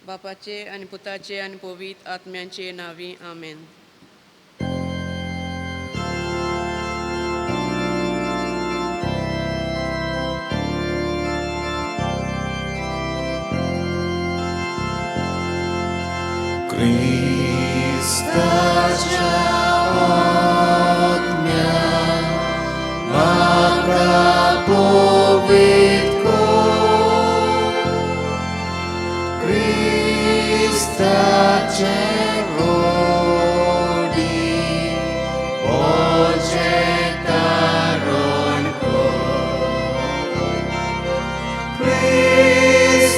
बापाचे आणि पुताचे आणि पवित्र आत्म्यांचे नावी आमेन. Cristaच्या आत्म्या म्हाका पवित्र Cristaचे रोडी बोचे कारण Cristaच्या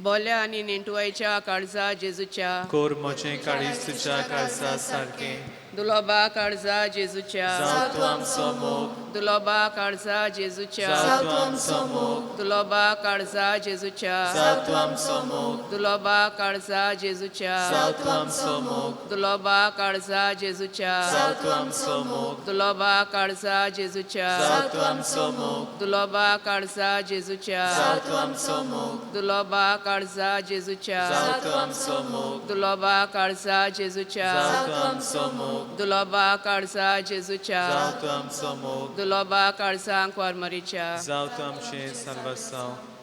बोल्या आणि नेंटवायच्या काळजा जेजूच्या कोर मोचे काळीज तुझ्या काळजा सारखे दुलोबा काळजा जेजूच्या जाव तूं आमचो मोग दुलोबा काळजा जेजूच्या जाव तूं आमचो मोग दुलोबा काळजा जेजूच्या जाव तूं आमचो मोग दुलोबा काळजा जेजूच्या जाव तूं आमचो मोग दुलोबा काळजा जेजूच्या जाव तूं आमचो मोग दुलोबा काळजा जेजूच्या जाव तूं आमचो मोग दुलोबा काळजा जेजूच्या जाव तूं आमचो मोग दुलोबा काळजा जेजूच्या जाव तूं आमचो मोग दुलोबा काळजा जेजूच्या जाव तूं आमचो मोग दुलोबा काळजा जेजूच्या जाव तूं आमचो मोग दुलोबा काळजा क्वारमरीच्या जाव तूं आमचें सर्वस्व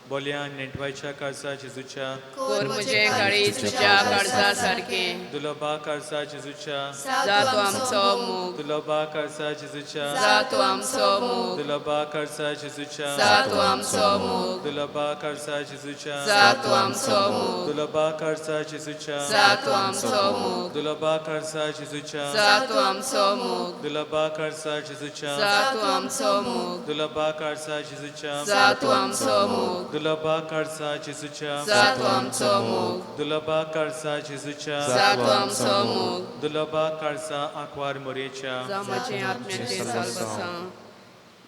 बोल्या नेटवायच्या काळजा जेजूच्या कोर म्हजे काळीज तुझ्या काळजा सारखे दुलोबा काळजा जेजूच्या जा तूं आमचो मोग दुलोबा काळजा जेजूच्या जा तूं आमचो मोग दुलोबा काळजा जेजूच्या जा तूं आमचो मोग दुलोबा काळजा जेजूच्या जा तूं आमचो मोग दुलोबा काळजा जेजूच्या जा तूं आमचो मोग दुलोबा काळजा जेजूच्या जा तूं आमचो मोग दुलोबा काळजा जेजूच्या जा तूं आमचो मोग दुलोबा काळजा जेजूच्या जा तूं आमचो मोग दुलोबा काळजा जेजूच्या जा तूं आमचो मोग दुलोबा काळजा जेजूच्या जा तूं आमचो मोग दुलोबा काळजा आंकवार मोरेच्या जा म्हजें आत्म्याचें सालबसां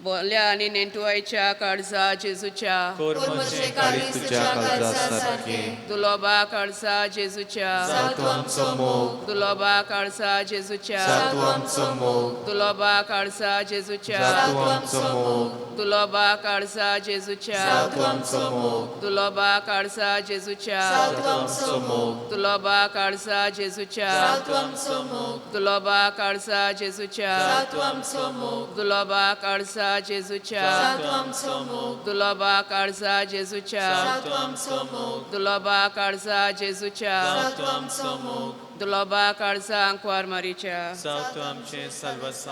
बोल्या आणि नेंटवायच्या काळजा जेजूच्या कोर मोचे काळीज तुझ्या काळजा सारखे दुलोबा काळजा जेजूच्या जाव तूं आमचो मोग दुलोबा काळजा जेजूच्या जाव तूं आमचो मोग दुलोबा काळजा जेजूच्या जाव तूं आमचो मोग दुलोबा काळजा जेजूच्या जाव तूं आमचो मोग दुलोबा काळजा जेजूच्या जाव तूं आमचो मोग दुलोबा काळजा जेजूच्या जाव तूं आमचो मोग दुलोबा काळजा जेजूच्या जाव तूं आमचो मोग दुलोबा काळजा जेजूच्या जाव तूं आमचो मोग दुलोबा काळजा जेजूच्या जाव तूं आमचो मोग दुलोबा काळजा जेजूच्या जाव तूं आमचो मोग दुलोबा काळजा क्वारमारीच्या जाव तूं आमचें सर्वस्व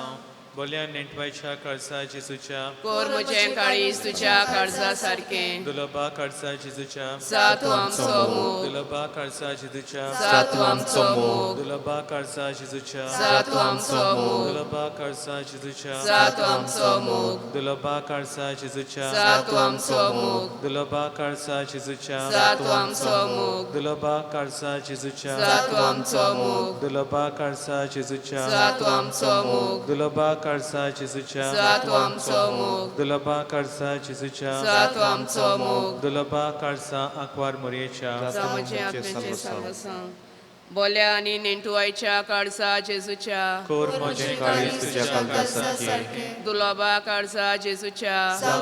बोल्या नेटवायच्या काळजा जेजूच्या कोर म्हजें काळीज तुज्या काळजा सारकें दुलोबा काळजा जेजूच्या जा तूं आमचो मोग दुलोबा काळजा जेजूच्या जा तूं आमचो मोग दुलोबा काळजा जेजूच्या जा तूं आमचो मोग दुलोबा काळजा जेजूच्या जा तूं आमचो मोग दुलोबा काळजा जेजूच्या जा तूं आमचो मोग दुलोबा काळजा जेजूच्या जा तूं आमचो मोग दुलोबा काळजा जेजूच्या जा तूं आमचो मोग दुलोबा काळजा जेजूच्या जा तूं आमचो मोग दुलोबा काळजा जेजूच्या जा तूं आमचो मोग दुलोबा काळजा जेजूच्या जा तूं आमचो मोग दुलोबा काळजा आंकवार मोरयेच्या जा म्हजे आत्म्याचें सर्वसां बोल्या आनी नेंटुवायच्या काळजा जेजूच्या कोर म्हजें काळीज तुज्या काळजासारकें दुलोबा काळजा जेजूच्या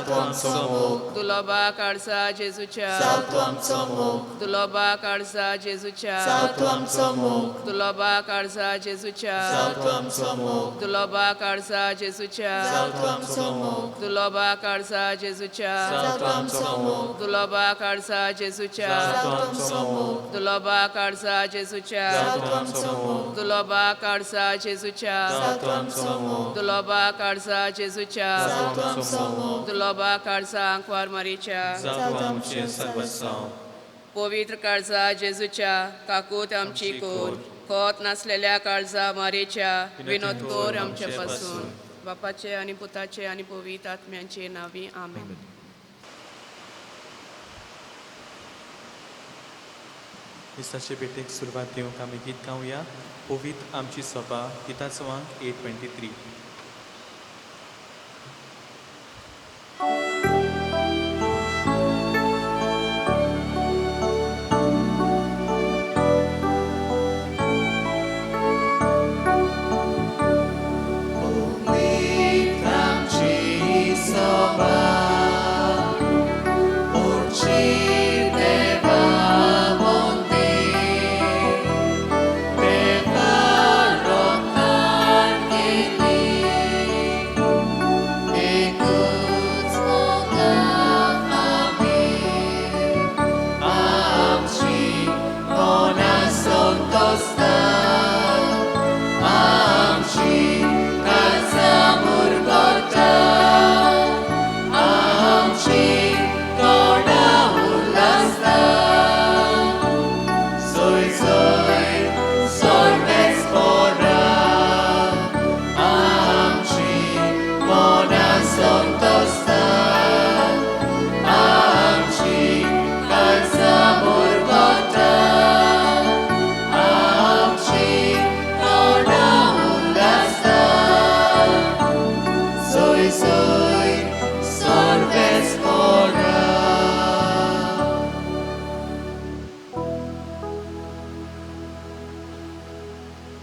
तूं आमचो मोग दुलोबा काळजा जेजूच्या तूं आमचो मोग दुलोबा काळजा जेजूच्या तूं आमचो मोग दुलोबा काळजा जेजूच्या तूं आमचो मोग दुलोबा काळजा जेजूच्या तूं आमचो मोग दुलोबा काळजा जेजूच्या तूं आमचो मोग दुलोबा काळजा जेजूच्या तूं आमचो मोग दुलोबा काळजा जेजूच्या तूं आमचो मोग दुलोबा काळजा जेजूच्या तूं आमचो मोग दुलोबा काळजा जेजूच्या तूं आमचो मोग दुलोबा काळजा आंकवार मारीच्या जावं आमचें सर्वस्व पवित्र काळजा जेजूच्या काकूत आमची कोर खोत नासलेल्या काळजा मारेच्या विनोद कोर आमचे पासून बापाचे आनी पुताचे आनी पवित्र आत्म्याचे नावी आमेन. दिसाचे भेटेक सुरवात दिवंक आमी गीत गावया पवित्र आमची सभा गिताचो अंक 823.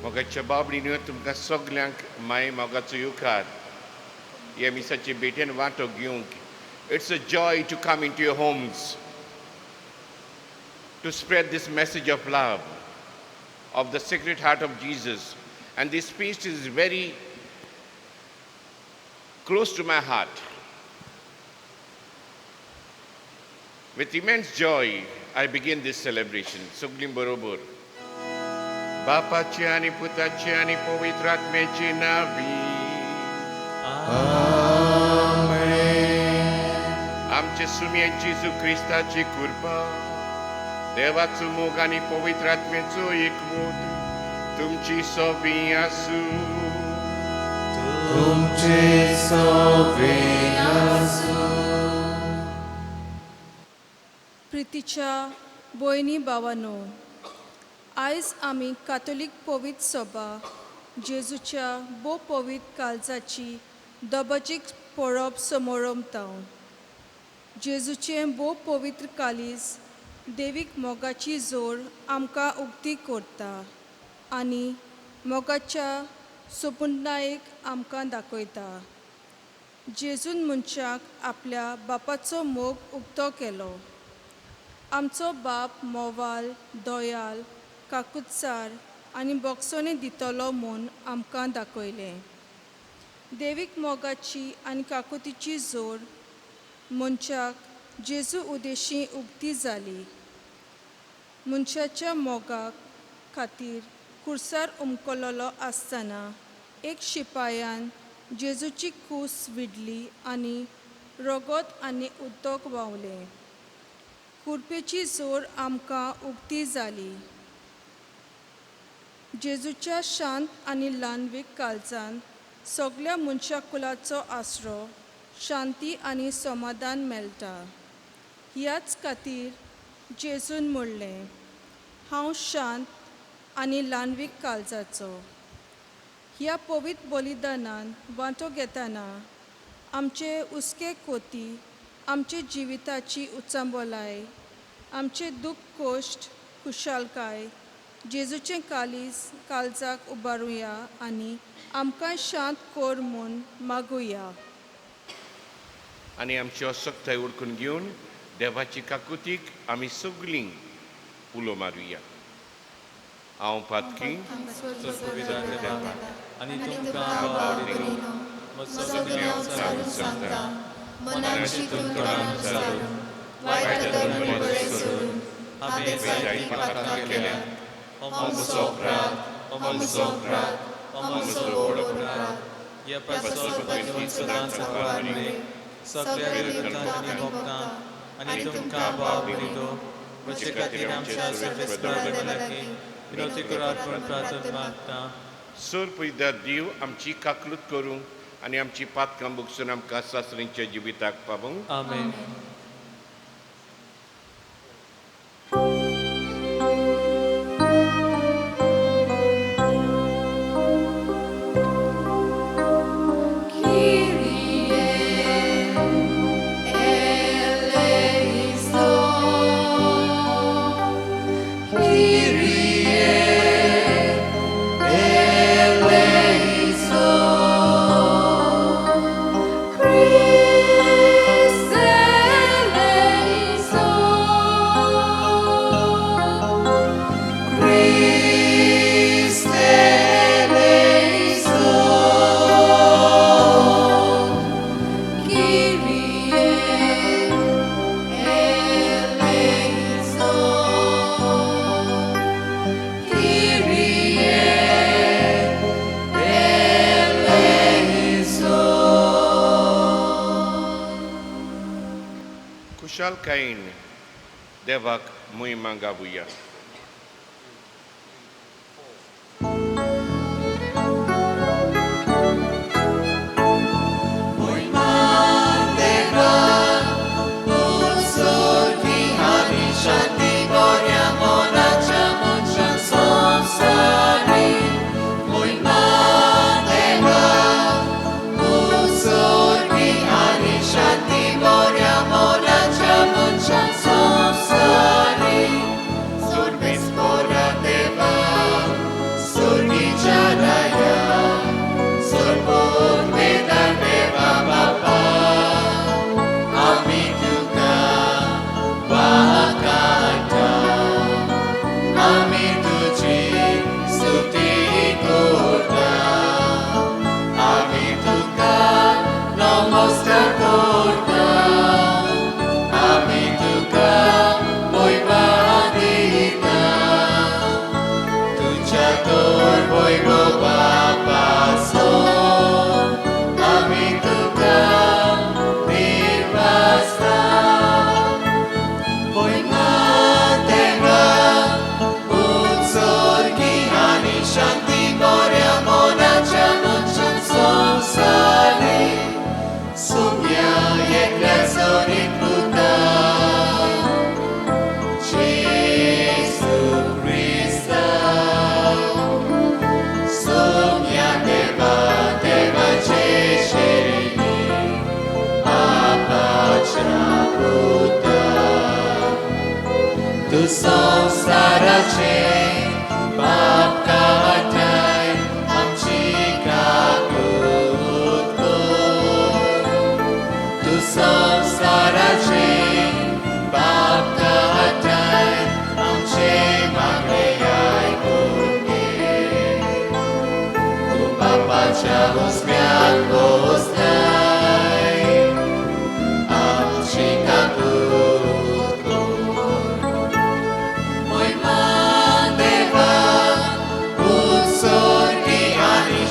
मोगाच्या बाबडीन तुमकां सगल्यांक माय मोगाचो युखार ह्या मिसाचे भेटेन वांटो घेवंक. It's a joy to come into your homes, to spread this message of love, of the Sacred Heart of Jesus. And this feast is very close to my heart. With immense joy, I begin this celebration. Soglim Borobor. बापाचे आणि पुताचे आणि पवित्र आत्म्याचे नावी आमचे सुम्ये जेजू ख्रिस्ताची कृपा देवाचो मोग आणि पवित्र आत्म्याचो एकवट तुमची सोबी आसू. प्रितीच्या भयणी भावांनो, आयज आमी कातोलीक पवित्र सभा जेजूच्या भोव पवित्र काळजाची दबाजीक पळोवप समारंभांत. जेजूचें भोव पवित्र कालीज देवीक मोगाची जोड आमकां उक्ती करता आनी मोगाच्या सोपुनायेक आमकां दाखयता. जेजून मनशाक आपल्या बापाचो मोग उक्तो केलो. आमचो बाप मोवाल दोयाल काकुत्सार आनी बोगसोनी दितलो म्हूण आमकां दाखयलें. देवीक मोगाची आनी काकुतीची जोड मनशाक जेजू उद्देशी उक्ती जाली. मनशाच्या मोगाक खातीर खुर्सार उमकलोलो आसतना एक शिपायान जेजूची कूस विडली आनी रगत आनी उदक व्हांवलें. कुडपेची जोर आमकां उक्ती जाली. जेजूच्या शांत आनी ल्हानवीक काळजांत सगळ्या मनशाकुलाचो आसरो, शांती आनी समाधान मेळटा. ह्याच खातीर जेजून म्हणलें, हांव शांत आनी ल्हानवीक काळजाचो. ह्या पवित्र बलिदानान वांटो घेतना आमचे हुस्के कोती, आमचे जिविताची उचांबोलाय, आमचे दूख कोश्ट खुशालकाय जेजूचें काळजाक उबारुया आनी आमकां शांत कोर म्हूण मागुया. आनी आमची असक्ताय उडकून घेवन देवाची काकुतीक आमी सगळीं उलो मारुया. हांव पातकी सुविधा देवा आनी तुमकां आवडीनो सगळ्यांक चालून सांगता, मनाची तुमकां चालून वायटांतल्यान बरें करून हांवें जायतीं पातकां केल्या. अमचो प्रात, अमचो प्रात, अमचो ओडपरात, ह्या पासो सदांच वाडले सगळ्या विरोधांत आनी भोगतां आनी तुमकां आवडीनो म्हजे खातीर आमच्या सर्वेस्पराकी विनोती करात म्हूण प्रार्थना मागता. सोर पयदा देव आमची काकलूत करूं आनी आमची पातकां भोगसून आमकां सासरींच्या जिविताक पावूंक. आमेन. खुशालकायेन देवाक मोहिमा गावुया.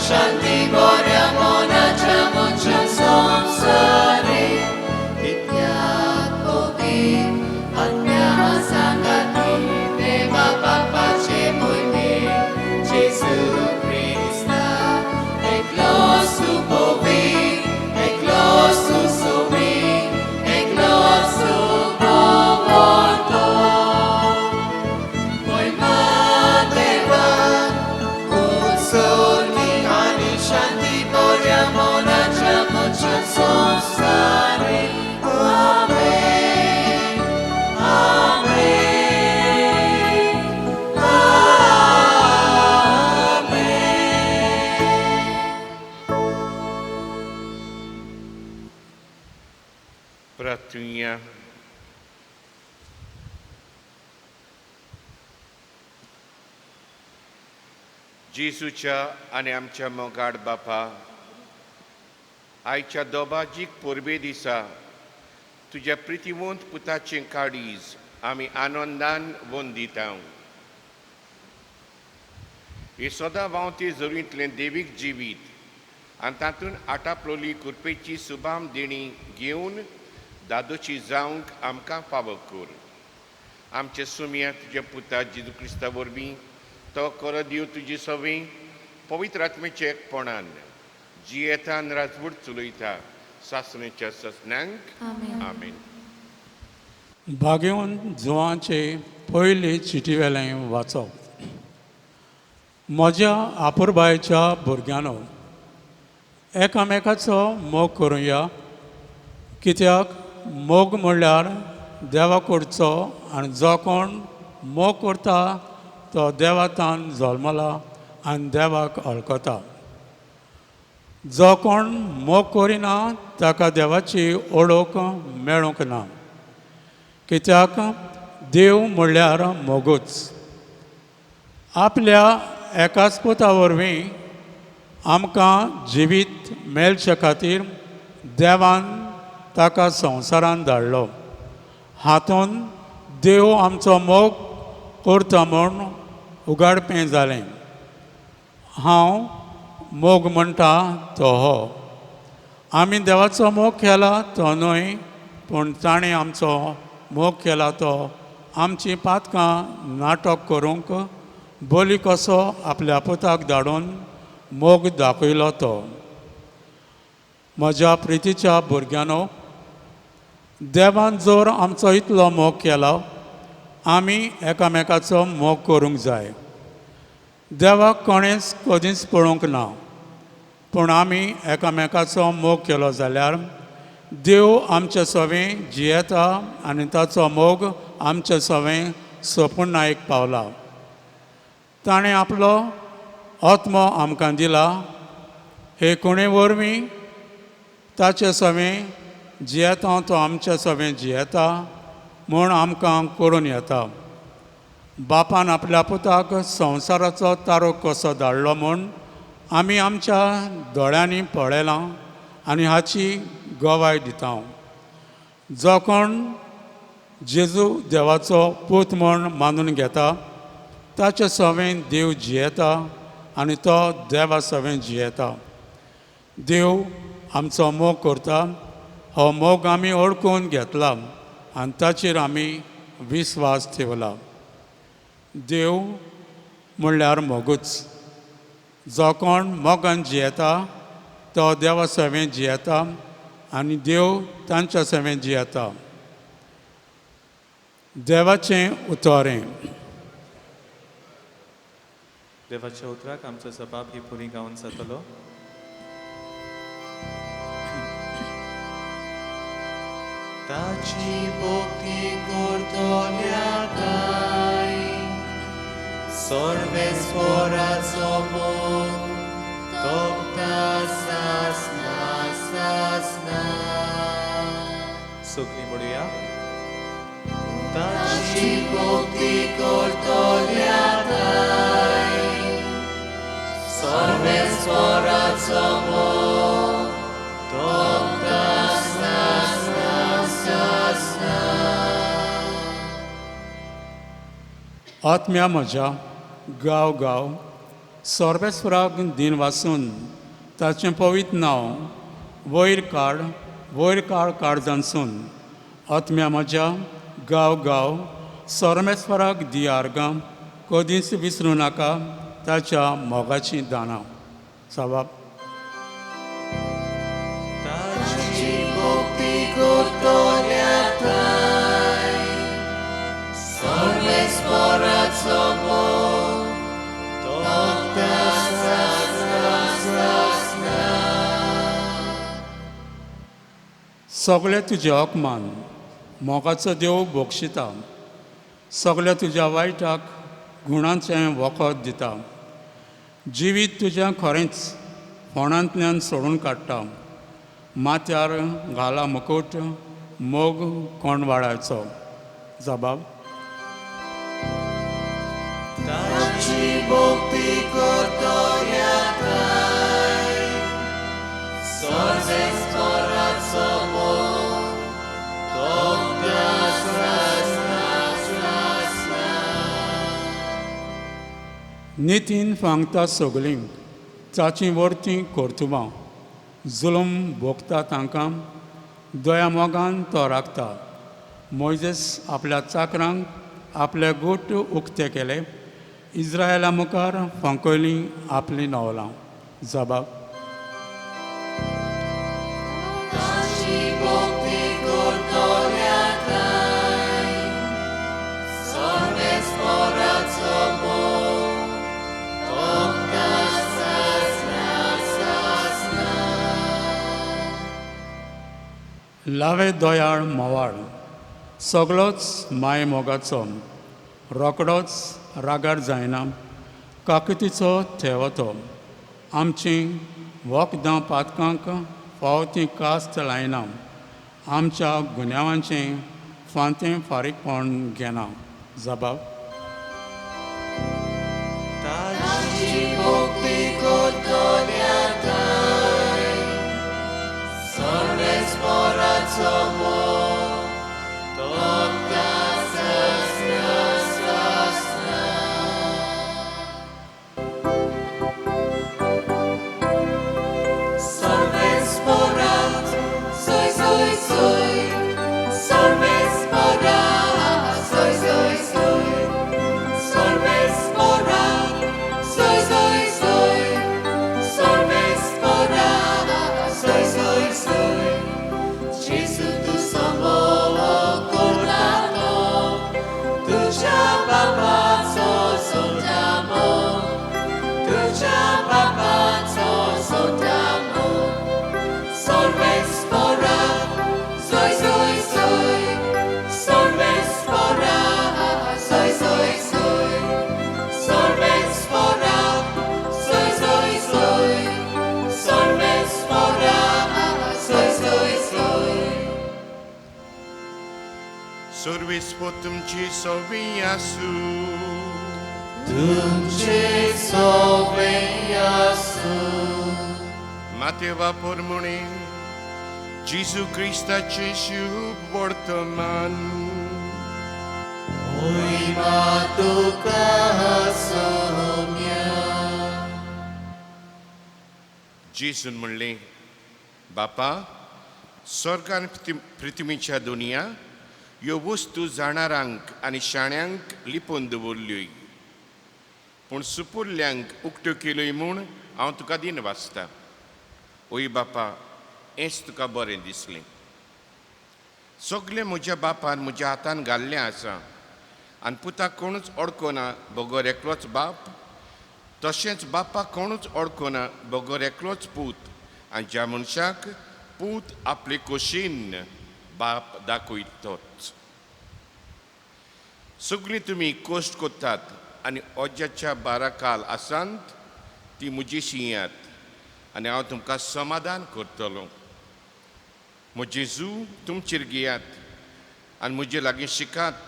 Shanti Borya Mona Pratunha. जेजूच्या आनी आमच्या मोगाड बापा, आयच्या दोबाजीक पोरबे दिसा तुज्या प्रितीवंत पुताचें काळीज आमी आनंदान वंदिता. हे सदां वावते जरींतलें देवीक जिवीत आनी तातूंत आटापलोली कुरपेची सुबाम देणी घेवन दादोची जावंक आमकां फावो कर. आमचे सुम्या तुज्या पुता जेजू क्रिस्ता वरवीं तो कर दिव तुजी सवय पवित्र आत्मेच्या एकपणान जियेतान राजवट चलयता सासणेच्या ससन्यांक. आमेन. भाग्यवन जुवांचे पयली चिटी वेलें वाचप. म्हज्या आपुरबायेच्या भुरग्यांनो, एकामेकाचो मोग करुया, कित्याक मोग म्हणल्यार देवा कडचो आनी जो कोण मोग करता तो देवातान जल्मला आनी देवाक वळखता. जो कोण मोग करिना ताका देवाची ओळख मेळूंक ना, कित्याक देव म्हणल्यार मोगूच. आपल्या एकाच पुता वरवीं आमकां जिवीत मेळचे खातीर देवान ताका संवसारांत धाडलो. हातूंत देव आमचो मोग करता म्हूण उगाडपें जालें. हांव मोग म्हणटा तो हो. आमी देवाचो मोग केला तो न्हय, पूण ताणें आमचो मोग केला तो आमची पातकां नाटक करूंक बोली कसो आपल्या पुताक धाडून मोग दाखयलो तो. म्हज्या प्रितीच्या भुरग्यांनो, देवान जर आमचो इतलो मोग केला, आमी एकामेकाचो मोग करूंक जाय. देवाक कोणेंच कधीच पळोवंक ना, पूण आमी एकामेकाचो मोग केलो जाल्यार देव आमचे सवें जियेता आनी ताचो मोग आमचे सवें सोपुनायक पावला. ताणें आपलो आत्मो आमकां दिला. हे कोणे वरवीं ताचे सवें जियेता तो आमचे सवें जियेता म्हूण आमकां करून येता. बापान आपल्या पुताक संवसाराचो तारो कसो धाडलो म्हूण आमी आमच्या दोळ्यांनी पळयलां आनी हाची गवाय दिता. जो कोण जेजू देवाचो पूत म्हूण मानून घेता ताचे सवें देव जियेता आनी तो देवा सवें जियेता. देव आमचो मोग करता. हो मोग आमी ओळखून घेतला आनी ताचेर आमी विस्वास ठेवला. देव म्हणल्यार मोगूच. जो कोण मोगान जियेता तो देवा सवें जियेता आनी देव तांच्या सवें जियेता. देवाचें उतोरें. देवाच्या उतराक आमचो जबाब ही पुरी गावन जातलो. ताची भक्ती करतल्याकाय सर्वेस्वराचो मोग तोखता सासना सासना. सगळीं म्हणुया. ताची भक्ती करतल्याकाय सर्वेस्वराचो मोग तोखता सासना सासना. आत्म्या म्हज्या गांव गांव सर्वेस्वराक दिन वासून ताचें पवित्र नांव वयर काड काळजांसून. आत्म्या म्हज्या गांव गांव सर्वेस्वराक दियार्गां कधीच विसरूं नाका ताच्या मोगाचीं दानां. सवाब. ताची भक्ती करतल्याकाय सर्वेस्वराचो मोग तोखता सासना सासना. सगळे तुजे हकमान मोगाचो देव भोगशिता. सगळ्या तुज्या वायटाक गुणांचें वखद दिता. जिवीत तुजें खरेंच फोंडांतल्यान सोडून काडटा. माथ्यार घाला मुकुट, मोग कोण वाडायचो? जबाब: ताची भोक्ती करतो येताय, सोर्बेस्पराचो मोग तोंकां नितीन सांगता सगलींक चाची वर्ती करतुबा जुलम भोगता तांकां दया मोगान तो राखता. मोइजेस आपल्या चाकरांक आपले गोट उक्ते केले, इस्रायेला मुखार फांकयलीं आपलीं नवलां. जबाब: ताची भोक्ती करतो येताय, सोर्बेस्पराचो मोग तोंकां लावे दोयाळ मोवाळ सगळोच माय मोगाचो, रोकडोच रागार जायना, काकुतीचो थेवतो. आमची वखदां पातकांक फावती कास्त लायना, आमच्या गुन्यांवांचें फांतें फारीकपण घेना. जबाब: ताची भोक्ती करतो येताय, सोर्बेस्पराचो मोग तोंकां Survispo तुमची सोवी आसू, तुमचे सोबे आसू. मातेवा पोरमुणे जेजू क्रिस्ताचे शुभ वर्तमान. Ujma tuka soumya. जेजून म्हणले, बापा, स्वर्गान पृथ्वीच्या दुनिया ह्यो वस्तू जाणारांक आनी शाण्यांक लिपोवन दवरल्योय, पूण सुपुल्ल्यांक उक्त्यो केल्योय म्हूण हांव तुका दिन वाचता. ओय बापा, हेंच तुका बरें दिसलें. सगळें म्हज्या बापान म्हज्या हातान घाल्लें आसा, आनी पुताक कोणूच अडकोना बगर एकलोच बाप, तशेंच बापाक कोणूच अडकोना बगर एकलोच पूत, आनी ज्या मनशाक पूत आपले खोशेन बाप दाखयतोच. सगळीं तुमी कोश्ट कोत्तात आनी ओज्याच्या 12 काल आसांत ती म्हजेशी येयात, आनी हांव तुमकां समाधान करतलों. म्हजे जू तुमचेर घेयात आनी म्हजे लागीं शिकात,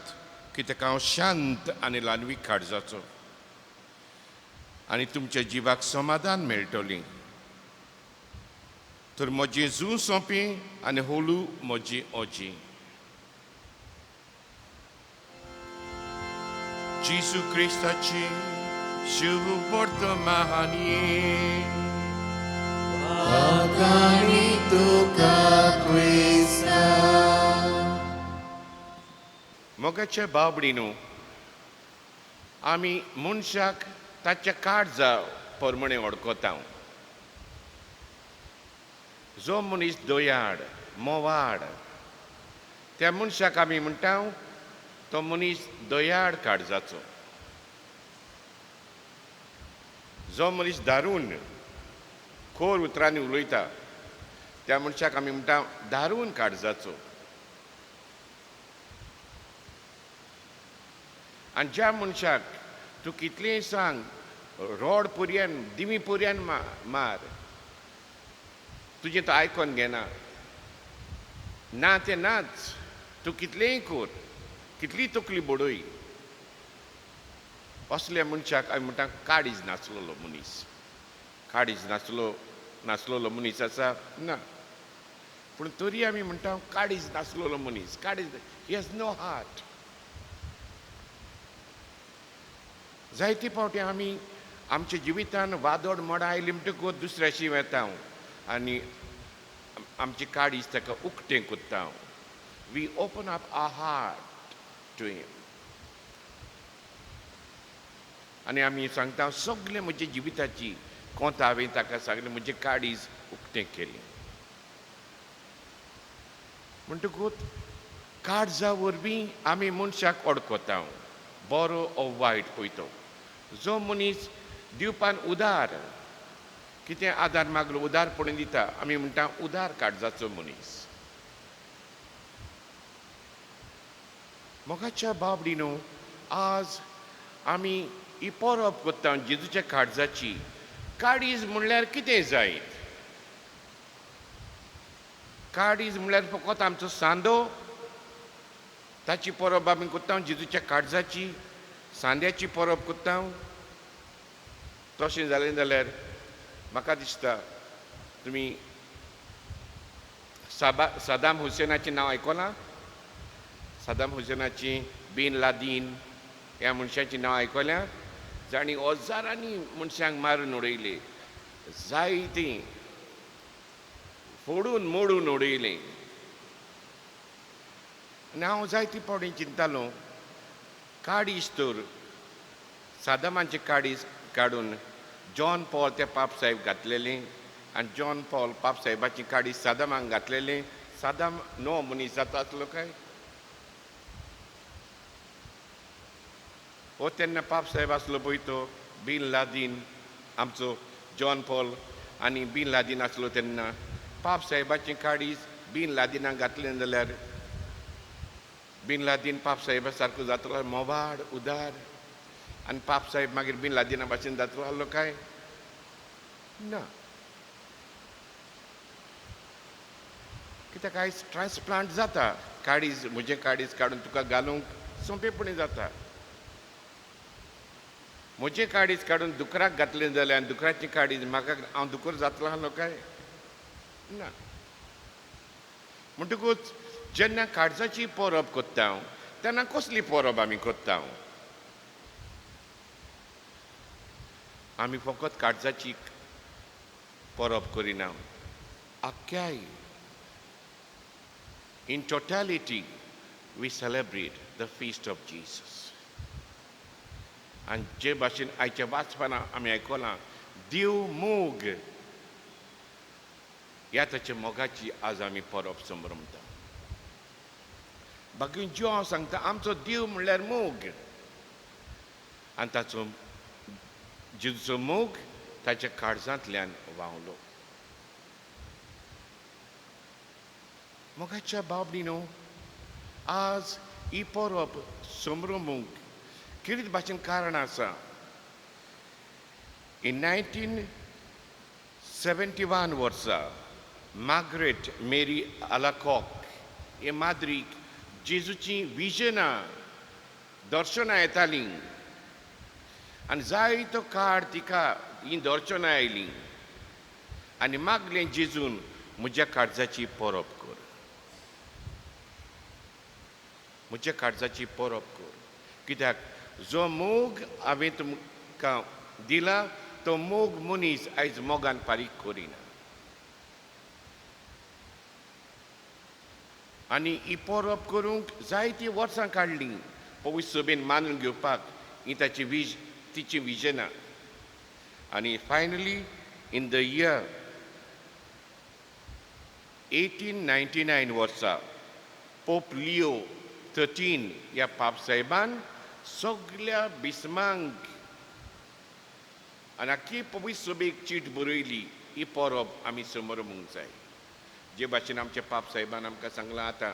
कित्याक हांव शांत आनी ल्हानवीक काळजाचो, आनी तुमच्या जिवाक समाधान मेळटलें. तर म्हजें जू सोंपें आनी होलू म्हजें ओजें. जेजू क्रिस्ताची शुभ वर्तमान Wakani tuka Krista. मोगाच्या बाबडीनो, आमी मनशाक ताच्या काळजा पोरमणे वळखता. जो मनीस दोयाड मोवाड, त्या मनशाक आमी म्हणटा तो मनीस दोयाड काळजाचो. जो मनीस दारून खोर उतरांनी उलयता, त्या मनशाक आमी म्हणटा दारून काळजाचो. आनी ज्या मनशाक तूं कितलेंय सांग, रोड पर्यंत दिमी पर्यंत मार, तुजें तो आयकोन घेना. ना ते नाच तूं कितलेंय कोर कितली तकली बडोय असल्या मनशाक आमी म्हणटा काळीज नाचलोलो मनीस काळीज नाचलोलो मनीस आसा ना पूण तरी आमी म्हणटा काळीज नाचलोलो मनीस काळीज ही हॅज नो हार्ट जायते फावटी आमी आमच्या जिवितान वादळ मोड आयली म्हणटकूच दुसऱ्याशी वेता आनी आमची काळीज ताका उक्तें कोत्ता we open up our heart to him आनी आमी सांगता सगळे म्हज्या जिविताची कोंत हांवें ताका सांगलें म्हजें काळीज उक्तें केलें म्हणटकूच काळजा वरवीं आमी मनशाक अडकता बरो ओ वायट पळयता जो मनीस दिवपान उदार कितें आदार मागलो उदार पडून दिता आमी म्हणटा उदार काळजाचो मनीस मोगाच्या बाबडीनो आज आमी ही परब करता जेजूच्या काळजाची काळीज म्हणल्यार कितें जायत काळीज म्हणल्यार फकत आमचो सांदो ताची परब आमी करता जेजूच्या काळजाची सांद्याची परब करता तशें जालें जाल्यार म्हाका दिसता तुमी सदाम हुसेनाचें नांव आयकलां सदाम हुसेनाची बिन लादीन ह्या मनशाचें नांव आयकल्यां जाणी हजारांनी मनशांक मारून उडयले जायतीं फोडून मोडून उडयलें आनी हांव जायती फावटी चिंततालो काळीज तर सादामाचें काळीज काडून जॉन पॉल ते पाप साहेब घातलेलें आनी जॉन पॉल पाप साहेबाची काळीज सादामाक घातलेलें सादाम नो मनीस जाता आसलो काय हो तेन्ना पाप साहेब आसलो पळय तो बिन लादीन आमचो जॉन पॉल आनी बिन लादीन आसलो तेन्ना पाप साहेबाची काळीज बिन लादिनाक घातलें जाल्यार बिन लादीन पाप साहेबा सारको जातलो मोवाड उदार आनी पाप साहेब मागीर बिन लादिना भाशेन जातलो आहलो काय ना कित्याक आयज ट्रान्सप्लांट जाता काळीज म्हजें काळीज काडून तुका घालूंक सोंपेपणी जाता म्हजें काळीज काडून दुकराक घातलें जाल्यार दुकराची काळीज म्हाका हांव दुकर जातलो आहलो काय ना म्हणटकूच जेन्ना काळजाची परब करता तेन्ना कसली परब आमी करता आमी फकत काळजाची परब करिना आख्याय in totality we celebrate the feast of Jesus आनी जे भाशेन आयच्या वाचपाना आमी आयकलां देव मोग ह्या ताच्या मोगाची आज आमी परब संभ्रमता बाकी ज्यो हांव सांगता आमचो देव म्हणल्यार मोग आनी ताचो जेजूचो मोग ताच्या काळजांतल्यान व्हांवलो मोगाच्या बाबडीनो आज ही परब संभ्रमूंक कितें भाशेन कारण आसा इन 1971 वर्सा मार्गरेट मेरी आलाकॉक हे माद्रीक जेजूची विजनां दर्शनां येतालीं आनी जायतो काळ तिका ही दर्शनां आयलीं आनी मागलें जेजून म्हज्या काळजाची परब कर म्हज्या काळजाची परब कर कित्याक जो मोग हांवें तुमकां दिला तो मोग मनीस आयज मोगान फारीक करिना आनी ही परब करूंक जायतीं वर्सां काडलीं पवित्र सभेन मानून घेवपाक ही तिची विजनां आनी फायनली इन द इयर 1899 वर्सा पोप लियो 13 ह्या पाप साहेबान सगळ्या बिस्मांक आनी आख्खी पवित्र सभेक चीट बरयली ही परब आमी संभ्रमूंक जाय जे भाशेन आमच्या पाप साहेबान आमकां सांगलां आतां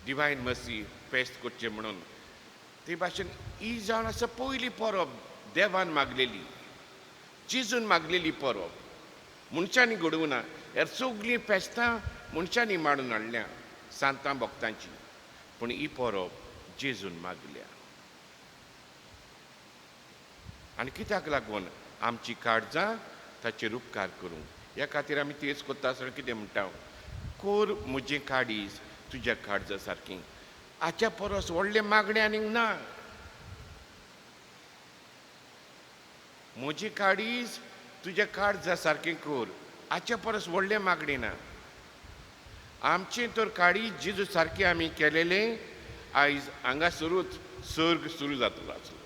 डिवायन मर्सी फेस्त करचें म्हणून ते भाशेन ही जावन आसा पयली परब देवान मागलेली जेजून मागलेली परब मनशांनी घडोवना ह्या सगळीं फेस्तां मनशांनी मारून हाडल्या सांतां भक्तांची, पूण ही परब जेजून मागल्या. आनी कित्याक लागून आमची काळजां ताचेर उपकार करूंक. ह्या खातीर आमी तेच कोत्ता आसतना कितें म्हणटा, कोर म्हजें काळीज तुज्या काळजा सारकें. हाच्या परस व्हडलें मागणें आनीक ना. म्हजें काळीज तुज्या काळजा सारकें कोर, हाच्या परस व्हडलें मागणें ना. आमचें तर काळीज जेजू सारकें आमी केलेलें आयज हांगासरूच सर्ग सुरू जातलो आसलो.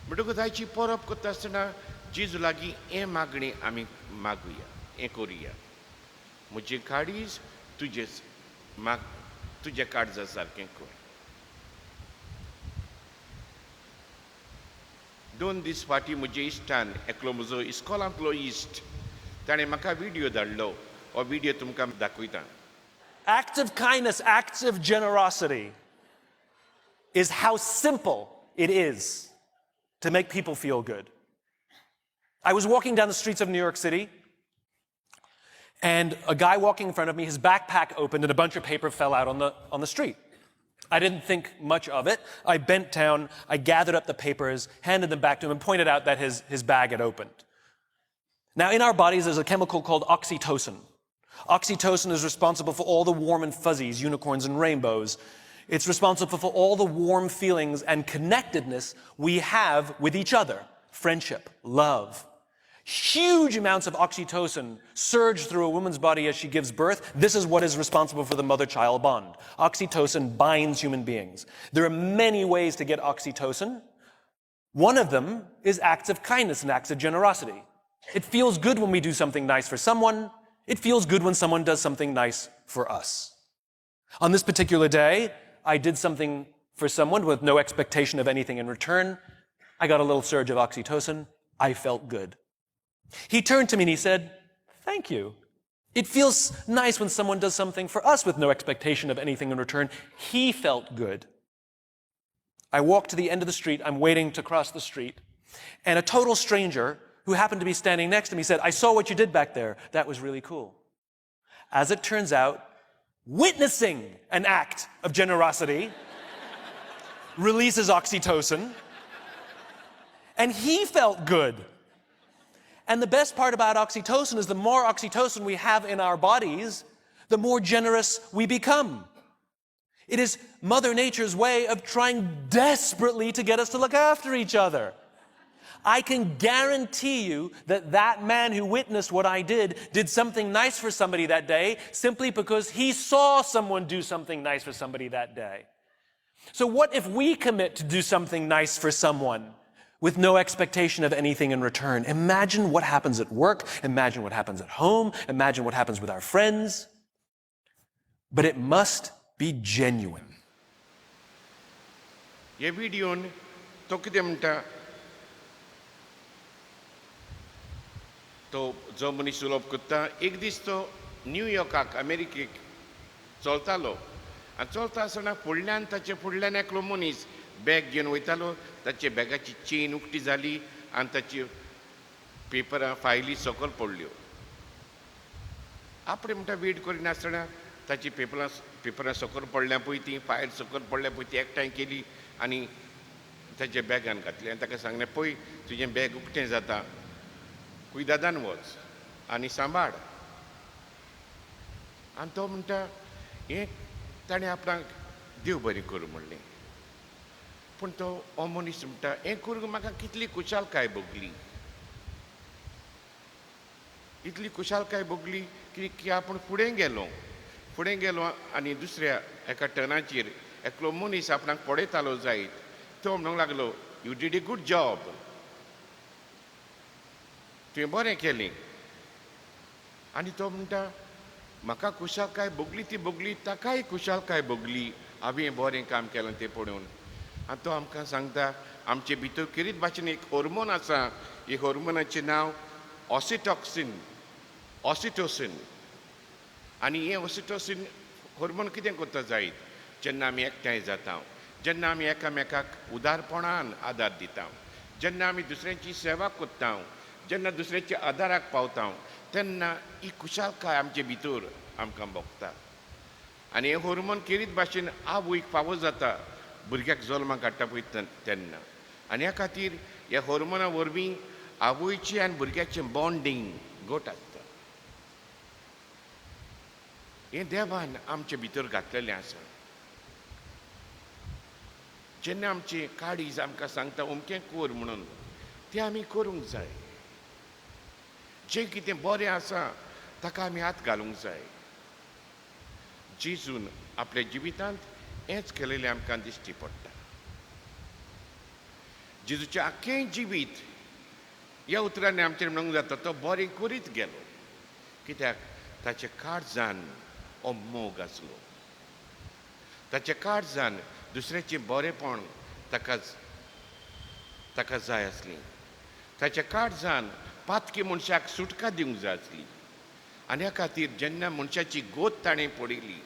म्हणटकूच आयची परब करता आसतना जेजू लागीं हें मागणें आमी मागुया, हें करुया. म्हजें काळीज तुज्या काळजा सारकें कर. 2 दीस फाटीं म्हज्या इश्टान, एकलो म्हजो इस्कॉलांतलो इश्ट, ताणें म्हाका विडियो धाडलो. हो विडियो तुमकां दाखयता. Acts of kindness, acts of generosity is how simple it is to make people feel good. I was walking down the streets of New York City, and a guy walking in front of me, his backpack opened and a bunch of paper fell out on the street. I didn't think much of it. I bent down, I gathered up the papers, handed them back to him, and pointed out that his bag had opened. Now, in our bodies, there's a chemical called oxytocin. Oxytocin is responsible for all the warm and fuzzies, unicorns and rainbows. It's responsible for all the warm feelings and connectedness we have with each other. Friendship, love. Huge amounts of oxytocin surge through a woman's body as she gives birth. This is what is responsible for the mother-child bond. Oxytocin binds human beings. There are many ways to get oxytocin. One of them is acts of kindness and acts of generosity. It feels good when we do something nice for someone. It feels good when someone does something nice for us. On this particular day, I did something for someone with no expectation of anything in return. I got a little surge of oxytocin. I felt good. He turned to me and he said, "Thank you. It feels nice when someone does something for us with no expectation of anything in return." He felt good. I walked to the end of the street. I'm waiting to cross the street. And a total stranger who happened to be standing next to me said, "I saw what you did back there. That was really cool." As it turns out, witnessing an act of generosity releases oxytocin, and he felt good. And the best part about oxytocin is the more oxytocin we have in our bodies, the more generous we become. It is Mother Nature's way of trying desperately to get us to look after each other. I can guarantee you that that man who witnessed what I did something nice for somebody that day simply because he saw someone do something nice for somebody that day. So what if we commit to do something nice for someone with no expectation of anything in return? Imagine what happens at work. Imagine what happens at home. Imagine what happens with our friends. But it must be genuine. हे व्हिडिओन तो कितें म्हणटा, तो जो मनीस उलोवप करता, एक दीस तो न्यूयॉर्काक अमेरिकेक चलतालो आनी चलता आसतना फुडल्यान ताचे फुडल्यान एकलो मनीस बॅग घेवन वयतालो. ताचे बॅगाची चेन उक्ती जाली आनी ताची पेपरां फायली सकयल पडल्यो. आपणे म्हणटा वेट करिनासतना ताची पेपरां सकयल पडल्या पळय ती फायल सकयल पडल्या पळय ती एकठांय केली आनी ताच्या बॅगान घातली आनी ताका सांगलें, पळय तुजें बॅग उक्तें जाता, कुयदादान वच आनी सांबाळ. आनी तो म्हणटा हें ताणें आपणाक देव बरें करूं म्हणलें. पूण तो हो मनीस म्हणटा हें करूंक म्हाका कितली कुशालकाय भोगली, इतली कुशालकाय भोगली की आपूण फुडें गेलो आनी दुसऱ्या एका टर्नाचेर एकलो मनीस आपणाक पळयतालो जायत. तो म्हणूंक लागलो, "you did a good job, तुवें बरें केलें." आनी तो म्हणटा म्हाका कुशालकाय भोगली ती भोगली, ताकाय कुशालकाय भोगली, हांवें बरें काम केलें तें पळोवन. आनी तो आमकां सांगता आमचे भितर किरीत भाशेन एक हॉर्मोन आसा, हे हॉर्मोनाचें नांव ऑक्सिटोसिन. आनी हें ऑक्सिटोसिन हॉर्मोन कितें करता जायत, जेन्ना आमी एकठांय जाता, जेन्ना आमी एकामेकाक उदारपणान आदार दिता, जेन्ना आमी दुसऱ्यांची सेवा करता, जेन्ना दुसऱ्याच्या आदाराक पावता, तेन्ना ही कुशालकाय आमचे भितर आमकां भोगता आनी हे हॉर्मोन केरीत भाशेन आवयक फावो जाता भुरग्याक जल्माक हाडटा पळय तेन्ना आनी ह्या खातीर ह्या हॉर्मोना वरवीं आवयची आनी भुरग्याचें बॉन्डिंग घट आसता हें देवान आमचे भितर घातलेलें आसा जेन्ना आमची काळीज आमकां सांगता अमकें कर म्हणून तें आमी करूंक जाय जें कितें बरें आसा ताका आमी हात घालूंक जाय जेजून आपल्या जिवितांत हेंच केलेलें आमकां दिश्टी पडटा जेजूचें आख्खें जिवीत ह्या उतरांनी आमचेर म्हणूंक जाता तो बरें करीत गेलो कित्याक ताच्या काळजान हो मोग आसलो ताच्या काळजान दुसऱ्याचें बरेंपण ताका जाय आसली ताच्या काळजान पातकी मनशाक सुटका दिवंक जाय आसली आनी ह्या खातीर जेन्ना मनशाची गोत ताणें पडिल्ली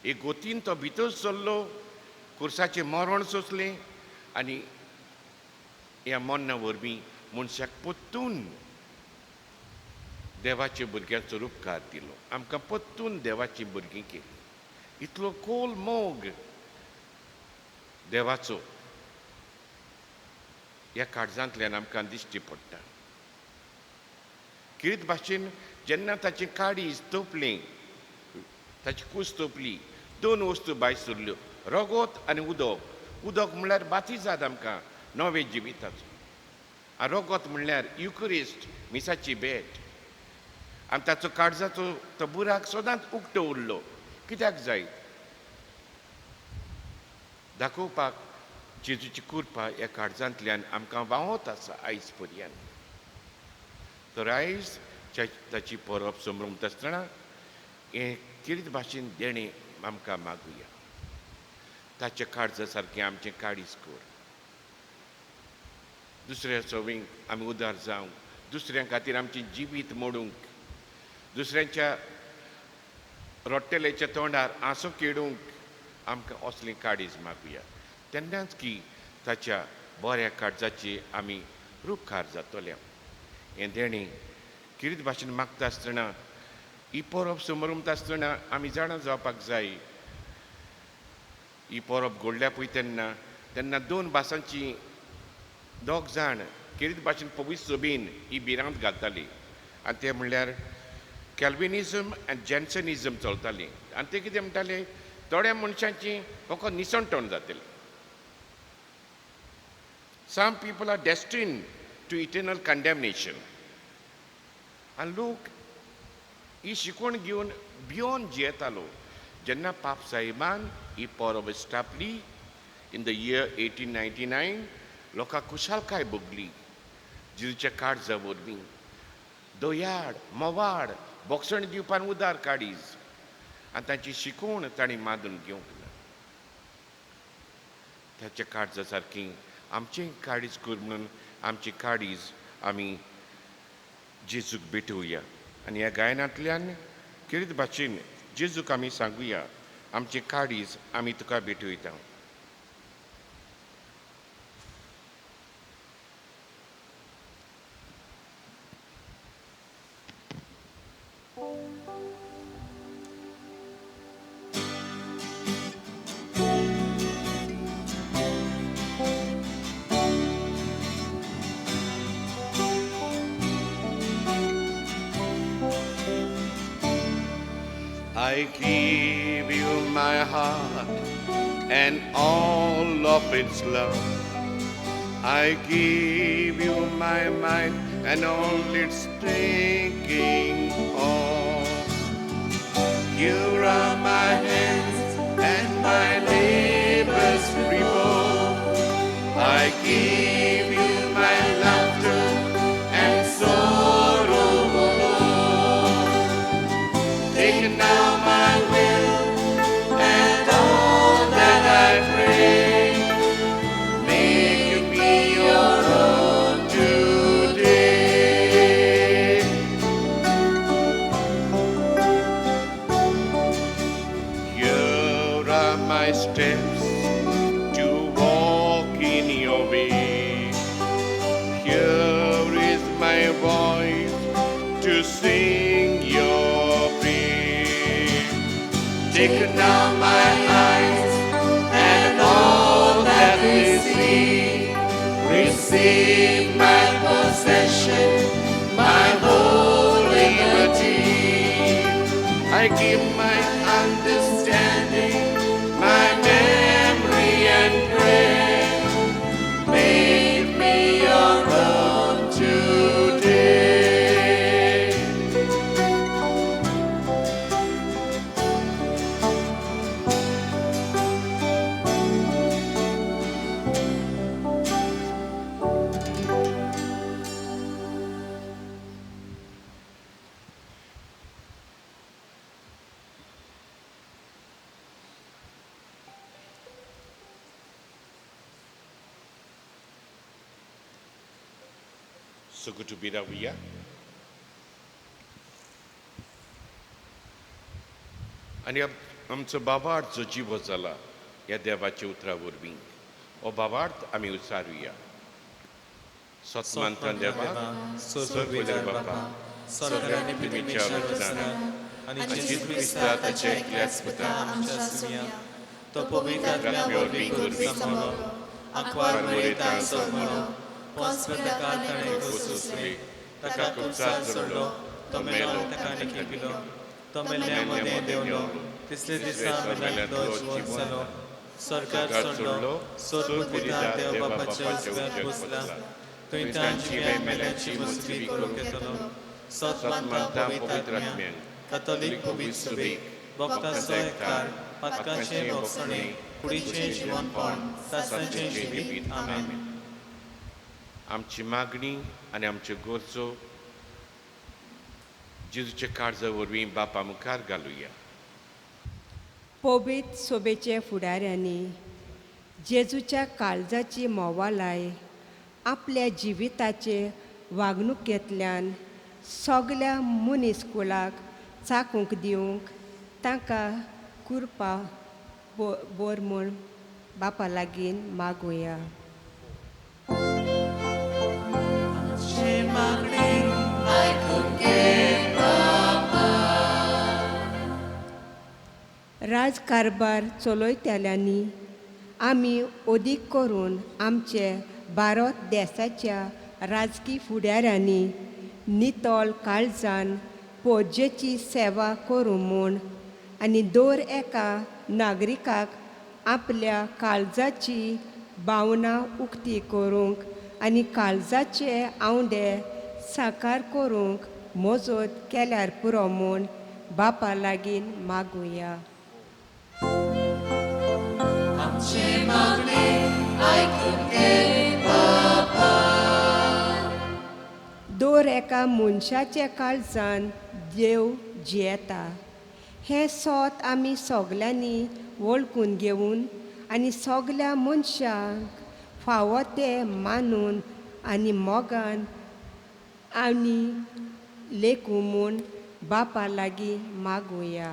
हे गोतीन तो भितर सरलो खुर्साचें मरण सोंसलें आनी ह्या मरणा वरवीं मनशाक परतून देवाच्या भुरग्याचो उपकार दिलो आमकां परतून देवाची भुरगीं केली इतलो खोल मोग देवाचो ह्या काळजांतल्यान आमकां दिश्टी पडटा कितें भाशेन जेन्ना ताची काळीज तोपली ताची कूस तोपली दोन वस्तू भायर सरल्यो रगत आनी उदक उदक म्हणल्यार बातिजाद आमकां नवे जिविताचो आनी रगत म्हणल्यार युकरिस्ट मिसाची भेट आनी ताचो काळजाचो तो बुराक सदांच उक्तो उरलो कित्याक जाय दाखोवपाक जेजूची कृपा ह्या काळजांतल्यान आमकां व्हांवत आसा आयज पर्यंत तर आयज ताची परब समरूंक आसतना हें कितें भाशेन देणें आमकां मागुया ताच्या काळजा सारकें आमचें काळीज कर दुसऱ्या सोबींक आमी उदार जावंक दुसऱ्यां खातीर आमचें जिवीत मोडूंक दुसऱ्यांच्या रोट्टेल्याच्या तोंडार आंसो केडूंक आमकां असली काळीज मागुया तेन्नाच की ताच्या बऱ्या काळजाची आमी रुखार जातले हें देणें कितें भाशेन मागता आसतना ही परब समरूंक आसतना आमी जाणा जावपाक जाय ही परब घडल्या पळय तेन्ना दोन भासांची दोग जाण कितें भाशेन पवित्र सभेन ही भिरांत घालताली आनी ते म्हणल्यार कॅल्विनिजम आनी जॅन्सनिजम चलताली आनी ते कितें म्हणटाले थोड्या मनशांची फकत निसणटण जातली Some people are destined to eternal condemnation. And लोक ही शिकवण घेवन भियोन जियेतालो जेन्ना पाप साहेबान ही परब स्थापली इन द इयर 1899 लोकां कुशालकाय भोगली जेजूच्या काळजा वरवीं दोयाड मोवाड बोक्षण दिवपान उदार काळीज आनी ताची शिकवण तांणी मादून घेवंक ना ताच्या काळजा सारकी आमचें काळीज कर म्हणून आमची काळीज आमी जेजूक भेटोवया आनी ह्या गायनांतल्यान कितें भाशेन जेजूक आमी सांगुया आमचें काळीज आमी तुका भेटयता I give you my heart and all of its love. I give you my mind and all its thinking of. You are my hands and my labors remove. I give you my laughter and sorrow, Lord. Take now my will and all that I pray. Make me your own today. Here are my steps to walk in your way. Here is my voice to sing Take now my eyes and all that they see. Receive my possession, my whole liberty. I give my understanding, my memory and prayer. Make me your own today. So good to be there, we are. आणि आमचो बाबार्थ जो जिवो जाला ह्या देवाच्या उतरा वरवीं हो बाबार्थ आमी उचारुया. सतमंत देवा, स्वर्गीय बापा, सगळ्यांनी पिडीच्या वचनांत आणि आणि जेजू क्रिस्ता ताच्या एकल्याच पुता आमच्या सुया तो पवित्र आत्म्या वरवीं करसामावो आंकवार मरेता सोडलो पोंसप्रतकाल ताणें कोसोसले ताका कुसार जोडलो तो मेलो ताका निखिपिलो तो मेल्ल्यामध्ये देवलो तिसरे दिसा मेल्यान तो जिवंत जालो स्वर्गात सोडलो स्वर्ग पिता देव बापाच्या उजव्यार बसला थंय तांची मेल्यांची वसती करूंक येतलो सतमंता पवित्र आत्म्यान कॅथोलीक पवित्र सभेक भक्तांचो एककार पातकांचें भोगसणें कुडीचें जिवंतपण सासणाचें जिवीत आमेन. आमची मागणी आणि आमच्यो गरजो जेजूच्या काळजा वरवीं बापा मुखार घालुया. पवित्र सोबेचे फुडाऱ्यांनी जेजूच्या काळजाची मोवालाय आपल्या जिविताचे वागणुकेंतल्यान सगळ्या मनीसकुलाक चाकूंक दिवंक तांकां कृपा बोर म्हूण बापा लागीं मागुया. राजकारबार चलयतल्यांनी आमी ओदीक करून आमचे भारत देशाच्या राजकी फुडाऱ्यांनी नितळ काळजान पोजेची सेवा करूं म्हूण आनी दर एका नागरिकाक आपल्या काळजाची भावना उक्ती करूंक आनी काळजाचे आवडे साकार करूंक मजत केल्यार पुरो म्हूण बापा लागीं मागुया. दर एका मनशाच्या काळजान देव जियेता हें सोत आमी सगल्यांनी वळखून घेवन आनी सगल्या मनशांक फावो तें मानून आनी मोगान आनी लेखूं म्हूण बापा लागीं मागुया.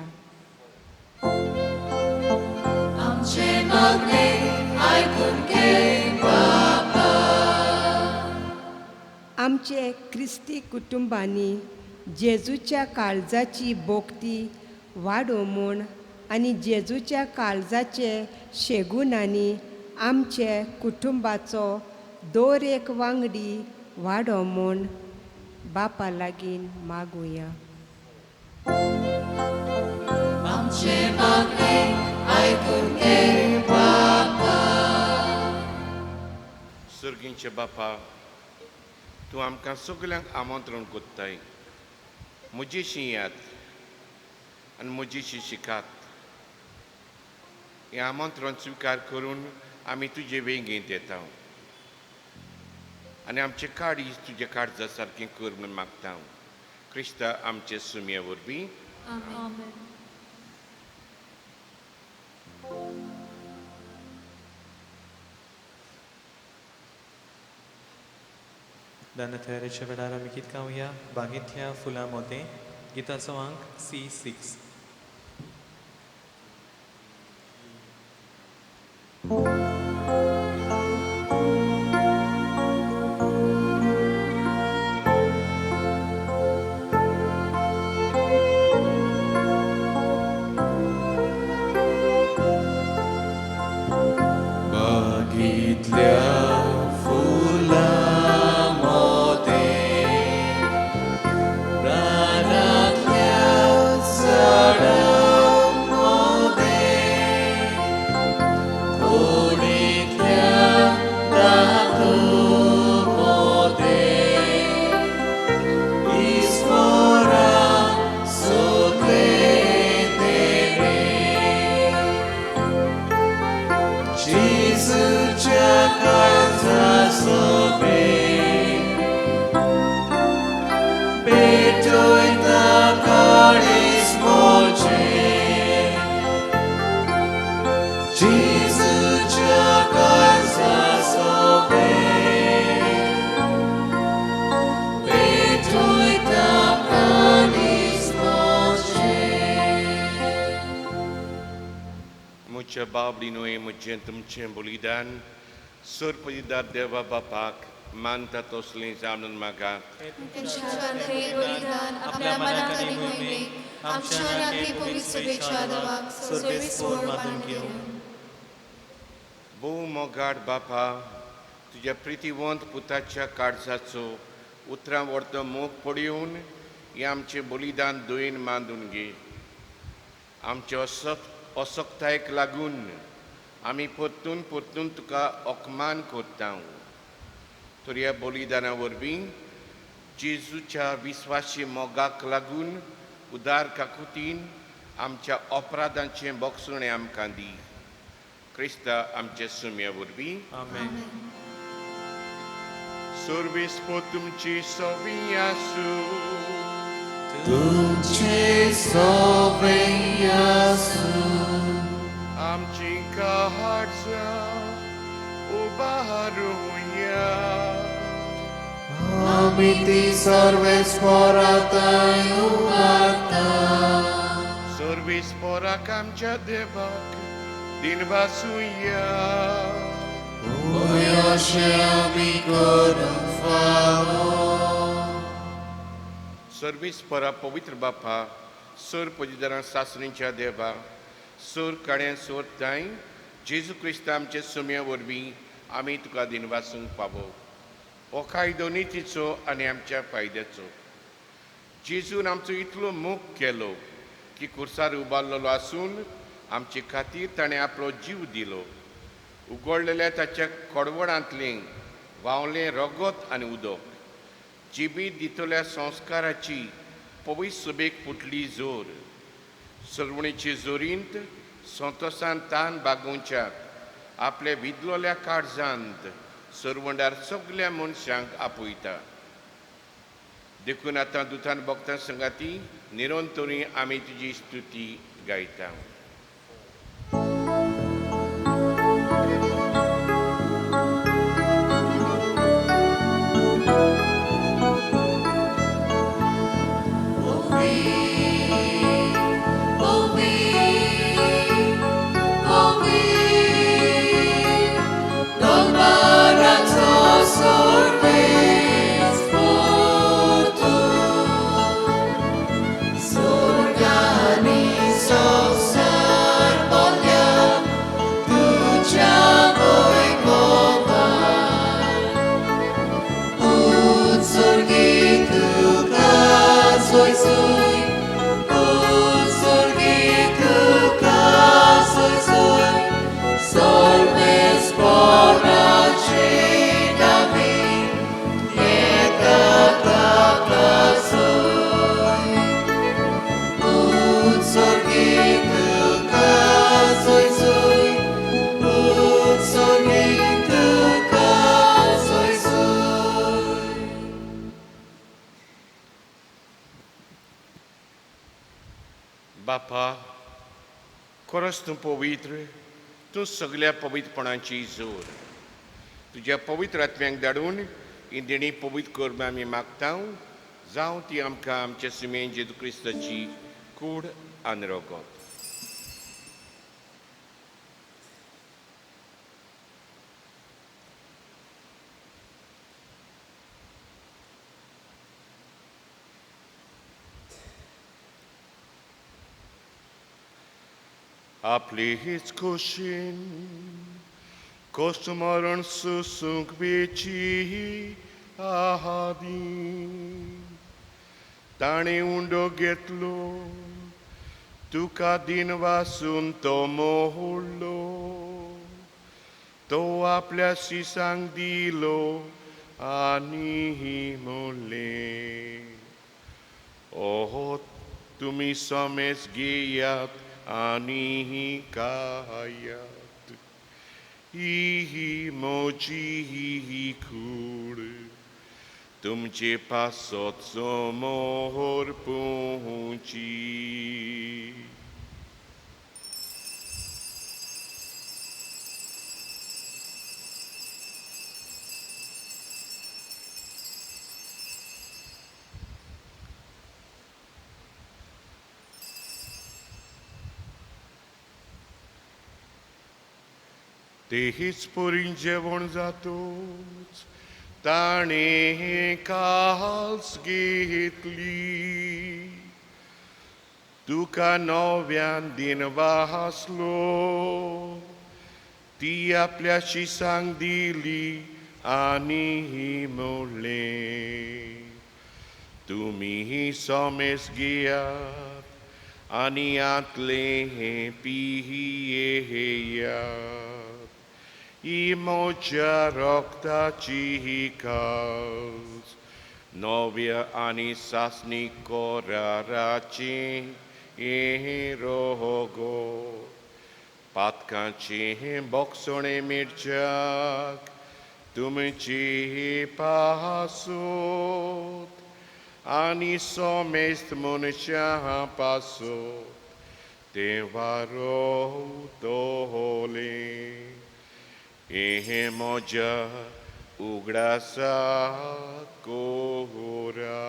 आमचे क्रिस्ती कुटुंबांनी जेजूच्या काळजाची भोक्ती वाडो म्हूण आनी जेजूच्या काळजाचे शेगुणांनी आमचे कुटुंबाचो दर एक वांगडी वाडो म्हूण बापा लागीं मागुया. सर्गींचे बापा, तूं आमकां सगल्यांक आमंत्रण कोत्ताय. म्हजीशी याद आनी म्हजीशी शिकात. हें आमंत्रण स्विकार करून आमी तुजे वेंगेंत येता आनी आमचे काळीज तुजे काळजा सारकें कर म्हूण मागता. क्रिस्ता आमचे सुमये वरवीं. दानथयारेच्या वेळार आमी गीत गावया बागेंतल्या फुलां मोदें गिताचो अंक C6. तुमच्या बाबडीनोय म्हजें तुमचें बलिदान सोरपयदार देवा बापाक मानता तसलें जाणून म्हाका बलिदान आपल्या मनात आनी मोहिमेक आमच्या नाकी पवित्र शुभेच्छा देवाक सर्वेस्पोर मानून घेवं. भोव मोगाड बापा तुज्या प्रितीवंत पुताच्या काळजाचो उतरां व्हरतो मोग पडून हें आमचें बलिदान दोयेन मांडून घे. आमचे असक्तायेक लागून आमी परतून परतून तुका अपमान करता. तर ह्या बलिदाना वरवीं जेजूच्या विस्वासी मोगाक लागून उदार काकुतीन आमच्या अपराधांचें बक्षणें आमकां दी. क्रिस्ता आमचे सुम्या वरवीं आमेन. सर्वेस्पो तुमची सवी आसूं. तुमचे सवें आसूं. आमची काळजां उबारूया. आमी ती सर्वेस्परांताय उबारता. सर्वेस्पराक आमच्या देवाक दिनवासुया. अशें आमी करूंक फावो. सर्वेस्परा पवित्र बापा सर पजिदारां सासणीच्या देवा सर काड्या सोर ताय जेजू क्रिस्त आमचे सुम्या वरवीं आमी तुका दिनवासूंक पावो. हो कायदो नितीचो आनी आमच्या फायद्याचो. जेजून आमचो इतलो मोग केलो की कुर्सार उबारलेलो आसून आमचे खातीर ताणें आपलो जीव दिलो. उगडलेल्या ताच्या कडवडांतलें व्हांवलें रगत आनी उदक जिबीत दितल्या संस्काराची पवित्र सुबेक फुटली जोर. सरवणेचे जोरींत संतोशान तान बागोवच्याक आपल्या विदलोल्या काळजांत सरवंडार सगळ्या मनशांक आपयता. देखून आतां दुतान भक्तां संगाती निरंतरी आमी तुजी स्तुती गायता. बापा खरोच तूं पवित्र. तूं सगळ्या पवित्रपणाची जोर. तुज्या पवित्र आत्म्याक धाडून ही देणी पवित्र कर आमी मागता. जावं ती आमकां आमच्या सुमेन जेजू क्रिस्ताची कूड आनी रगत. आपले हेच खोशेन कोसमरण सुसूंक बेची आहादी. ताणें उंडो घेतलो तुका दिन वासून तो मोहळ्ळो. तो आपल्या शिसांक दिलो आनी म्हणलें ओहो तुमी सोमेस घेयात आनी खायात. ही मोची कूड तुमचे पासोचो मोहर पोंची. तेहीच पोरीं जेवण जातोच ताणे काल्स घेतली तुका नव्यान दिन वासलो ती आपल्या शिसांक दिली आनी म्हणलें तुमी सोमेस घेयात आनी आतलें पियेयात ही म्हज्या रोगताची ही कास नव्या आनी सासणी कोराराचें हे रोगो पातकांचें बोगसोणें मिरच्याक तुमची पासोत आनी सोमेस्त मनशां पासोत तें वारोवतलें हे म्हज्या उगडासा कोरा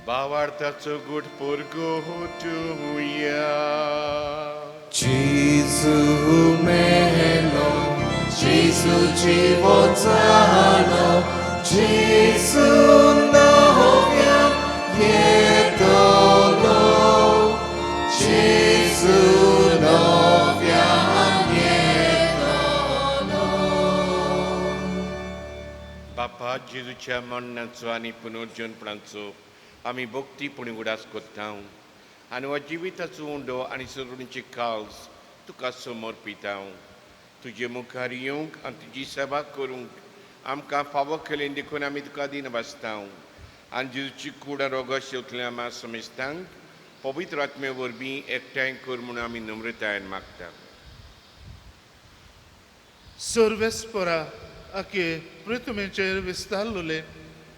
Bavartaco good purgo tuya. Gesù meno, Gesù żywocano, Gesù nowia jedolo, Gesù nowia jedolo. Bapa Jezuच्या मरणाचो आनी पुनर्जन्मपणाचो आमी भक्तीपणी उडास करता आनी हो जिविताचो उंडो आनी सरुणीची काल्स तुका समर्पिता तुजे मुखार येवंक आनी तुजी सेवा करूंक आमकां फावो केलें देखून आमी तुका दिन वाचता आनी जेजूची कूड रोगो शेवतलें आमी समेस्तांक पवित्र आत्मे वरवीं एकठांय कर म्हूण आमी नम्रतायेन मागता. सर्वेस्परा आखे पृथ्वीचेर विस्तारलोले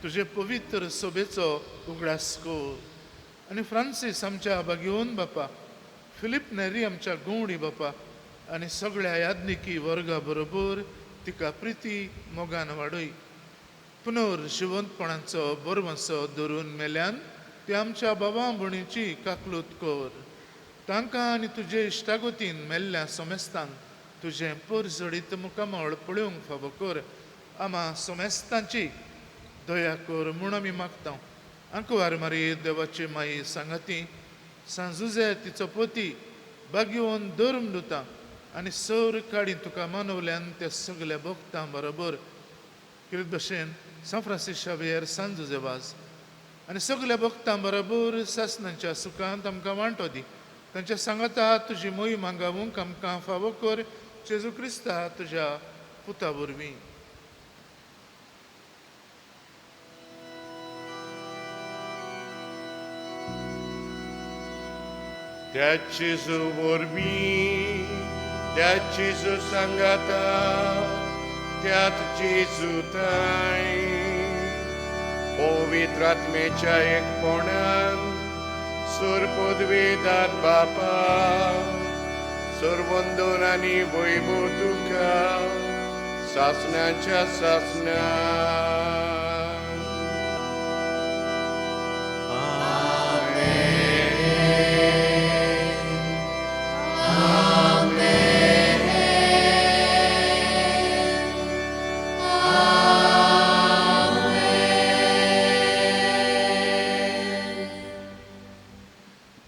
तुजे पवित्र सोबेचो उगडास कर आनी फ्रांसीस आमच्या बागेवन बापा फिलीप नेरी आमच्या गवंडी बापा आनी सगळ्या याज्ञिकी वर्गा बरोबर तिका प्रिती मोगान वाडय पुनर्जिवंतपणाचो बरवंसो धरून मेल्यान ती आमच्या बाबा भणीची काकलूत कर तांकां आनी तुजे इश्टागतीन मेल्ल्या सोमेस्तांक तुजें परजडीत मुखामळ पळोवंक फावो कर आमा सोमेस्तांची दया कर म्हूण आमी मागता. आंकवार मारी देवाची माई सांगाती सांजुजे तिचो पती बागेवन धर्म दुता आनी सर काडी तुका मानवल्यान त्या सगळ्या भक्तां बरोबर कितें भशेन सान फ्रांसीस शावेर सांजुजे वाज आनी सगळ्या भक्तां बरोबर सासणांच्या सुखांत आमकां वांटो दी तांच्या सांगाता तुजी मोहीम हांगावूंक आमकां फावो कर जेजू क्रिस्ता तुज्या पुता वरवीं. त्याची जो वरवीं त्याची जो सांगाता त्यात जेजू ताय पवित्र आत्मेच्या एकपणान सुर पदवेदार बापा सर्वंदोन आनी वैभव तुका सासणाच्या सासना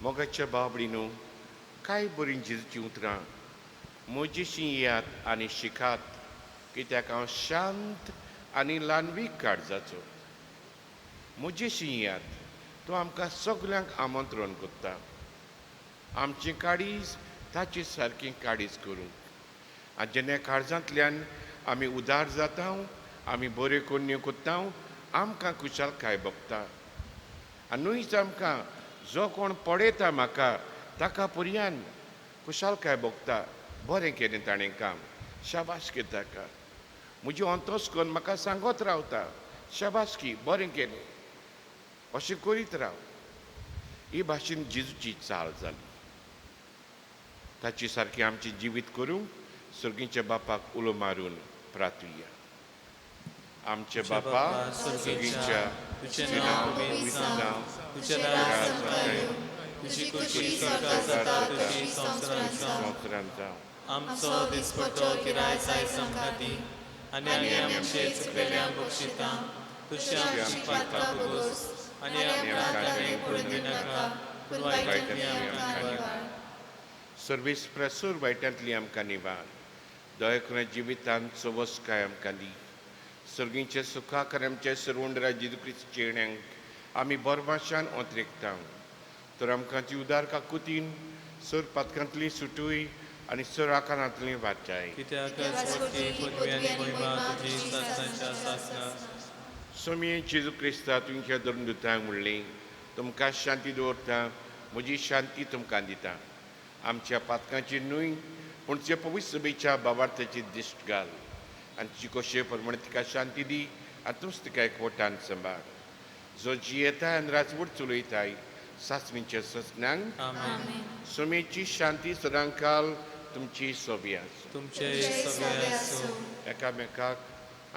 मोगाच्या बाबडीनो कांय बरीं जेजूची उतरां म्हजेशी येयात आनी शिकात कित्याक हांव शांत आनी ल्हानवीक काळजाचो. म्हजेशी येयात तो आमकां सगल्यांक आमंत्रण करता आमचें काळीज ताचे सारकें काळीज करूंक आनी जेन्ना काळजांतल्यान आमी उदार जाता आमी बऱ्यो कोन्यो कोत्ता आमकां कुशलकाय भोगता आनी न्हूच आमकां जो कोण पळयता म्हाका ताका पर्यान कुशलकाय भोगता बरें केलें ताणें काम शाबासकी ताका म्हजी अंतोस करून म्हाका सांगत रावता शाबासकी बरें केलें अशें करीत राव. ही भाशेन जेजूची चाल जाली. ताची सारकी आमची जिवीत करूंक सर्गीच्या बापाक उलो मारून प्रार्थुया. आमचे बापा सर्गीच्या तुझें नांव पवित्र जावं, तुजें राज्य येवं, तुजी खुशी स्वर्गांत जाता तशी संवसारांत जावं. आमचो दिसपट्टो किराय जायस आमकां दी, आनी आमचे चुकलेल्यांक बक्षिता, तुजी आमची पातकां भोगोस, आनी आमकां कांय पडूं नाका, पूण वायटांतल्यान आमकां निवार. सर्वेस्प्रसूर वायटांतली आमकां निवार. दया करून जिवितांत चवस्काय आमकां दी. सर्गीचे सुखाकर आमचे सर्वंडरा जेजू क्रिस्ताचे येण्याक आमी बरभाशान ओंत्रेकता. तर आमकां ती उदार काकुतीन सर पातकांतली सुटूय आनी सर आकारांतली वाचाय. कित्याक स्वर्गी पदवी आनी महिमा तुजी सासणाच्या सासना. सोमी जेजू क्रिस्ता तुमच्या धरून दुतांक म्हणलें, तुमकां शांती दवरता, म्हजी शांती तुमकां दिता. आमच्या पातकांची न्हय पूण तुज्या पवित्र सभेच्या भावार्थाची दिश्ट घाल आनी तुजी कशे प्रमाणे तिका शांती दी आनी तूंच तिका एकवटान सांबाळ. जो जियेताय आनी राजवट चलयताय सासणीच्या ससनांक सोमेची शांती सदांकाल तुमची सोबी आसूं. तुमचे सगळे आसूं. एकामेकाक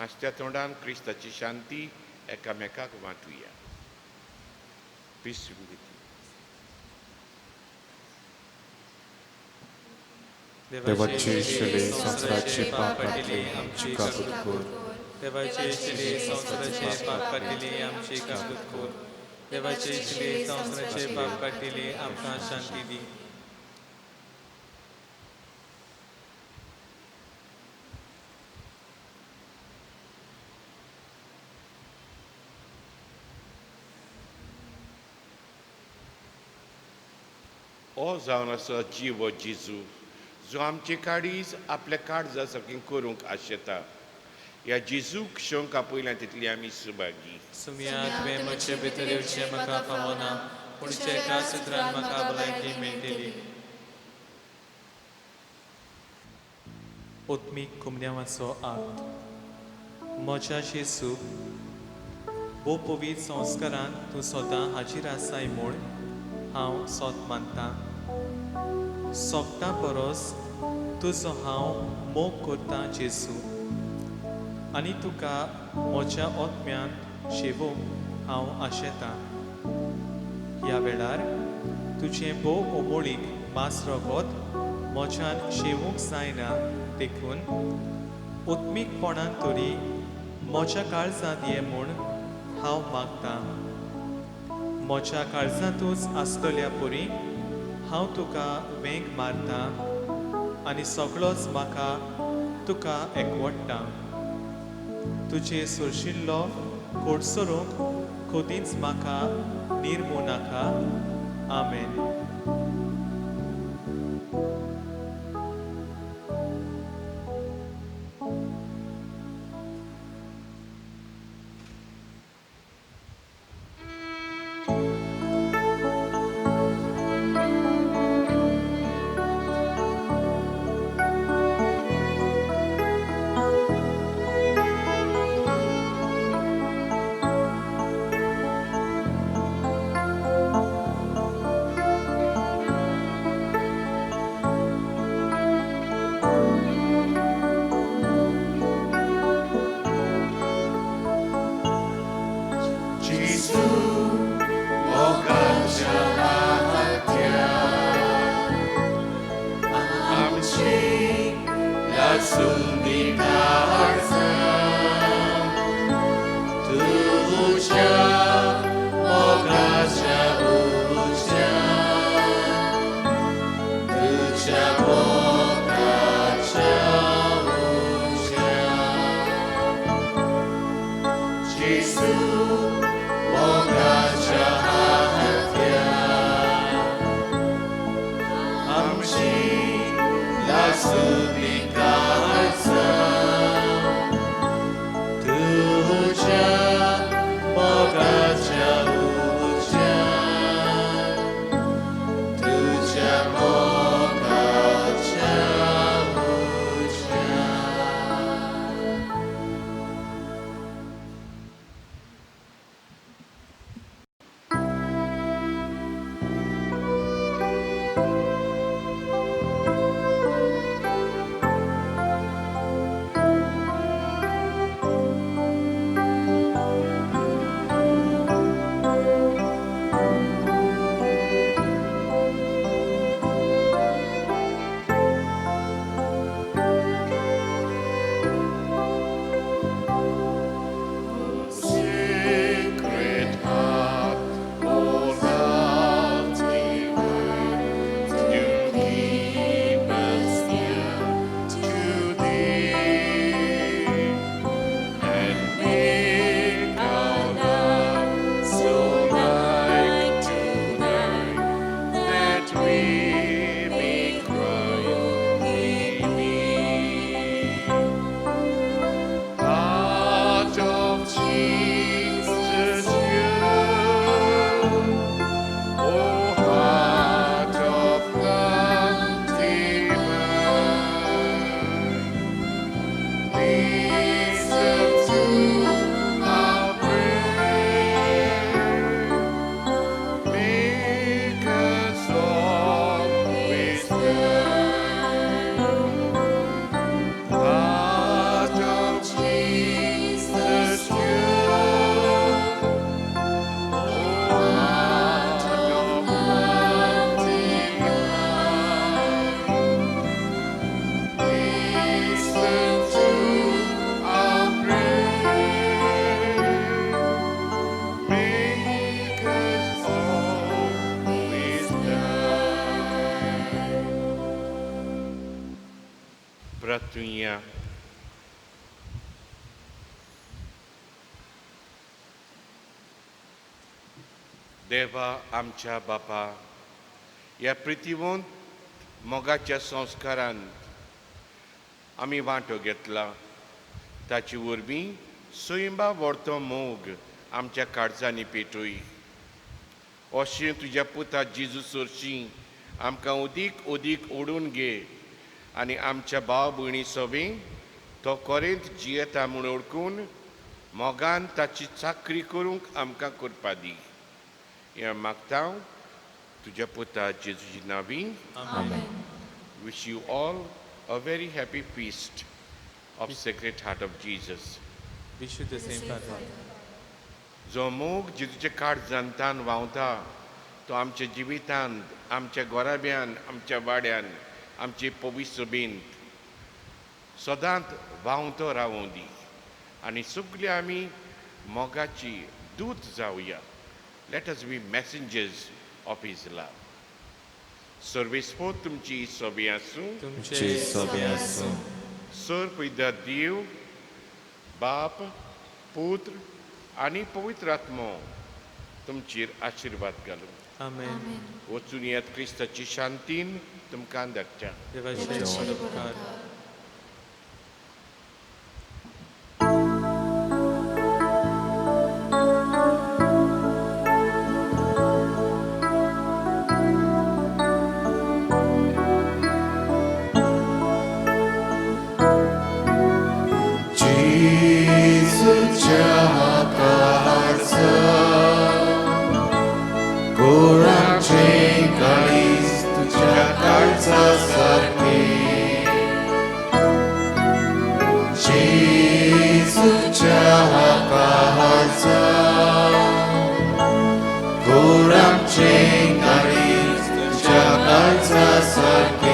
आसत्या तोंडान क्रिस्ताची शांती एकामेकाक वांटुया. पीस विथ देवाचे शिले संसाराचे पाप काटिले आमची काकूत कोर. देवाचे शिले संसाराचे पाप काटिले आमची काकूत कोर. देवाचे शिले संसाराचे पाप काटिले आमकां शांती दी. हो जावन आसा जीव जेजू, जो आमचे काडीज आपल्या काळजा सारकें करूंक आशेता. ह्या जेजूक शोंक आपयल्या तितली आमी सुभागी. सुमया तुवें म्हजे भितर येवचें म्हाका फावना, पूण एका सुत्रान म्हाका भलायकी मेळटली. ओत्मीक कुमन्यावाचो आत. म्हज्या जेजू, भोव पवित्र संस्कारांत तूं सदां हाजीर आसाय म्हूण हांव सोत मानतां. सोगता परस तुजो हांव मोग करतां जेजू, आनी तुका म्हज्या ओतम्यान शेवूंक हांव आशेतां. ह्या वेळार तुजें भोव ओमोळीक मास रगत म्हज्यान शेवूंक जायना, देखून ओत्मीकपणान तरी म्हज्या काळजांत ये म्हूण हांव मागतां. म्हज्या काळजांतूच आसतल्या परी हांव तुका वेंग मारतां आनी सगळोच म्हाका तुका एकवटटा. तुजे सुरशिल्लो कोडसरूंक खोदींच म्हाका निर्मू नाका. आमेन. तातूंत या. देवा आमच्या बापा, ह्या पृथ्वीवंत मोगाच्या संस्कारांत आमी वांटो घेतला, ताचे वरवीं स्वयंबा व्हरतो मोग आमच्या काळजांनी पेटोय. अशें तुज्या पुता जेजू सरशीं आमकां अदीक अदीक ओडून घे आनी आमच्या भाव भयणी सवे तो कोरेंत जियेता म्हूण ओळखून मोगान ताची चाकरी करूंक आमकां करपा दी. हें मागता तुज्या पुता जेजूची नांवीं. Wish you all a very happy feast of Sacred Heart of Jesus. Wish you the same, Father. जो मोग जेजूच्या काळजांतान व्हांवता तो आमच्या जिवितांत, आमच्या घोराब्यान, आमच्या वाड्यान, आमचे पवित्र सभेंत सदांच व्हांवतो रावूं दी आनी सगळीं आमी मोगाची दूत जावया. Let us be messengers of His love. सर्वेस्पो तुमची सोबी आसूं. तुमचे सोबे आसूं. सर पयदा देव, बाप, पुत्र आनी पवित्र आत्मो तुमचेर आशिर्वाद घालूं. आमेन. वचून येत क्रिस्ताची शांतीन तुमकां धाडच्या. देवाचे उपकार. Goramche Garis, Jakarta Sarki.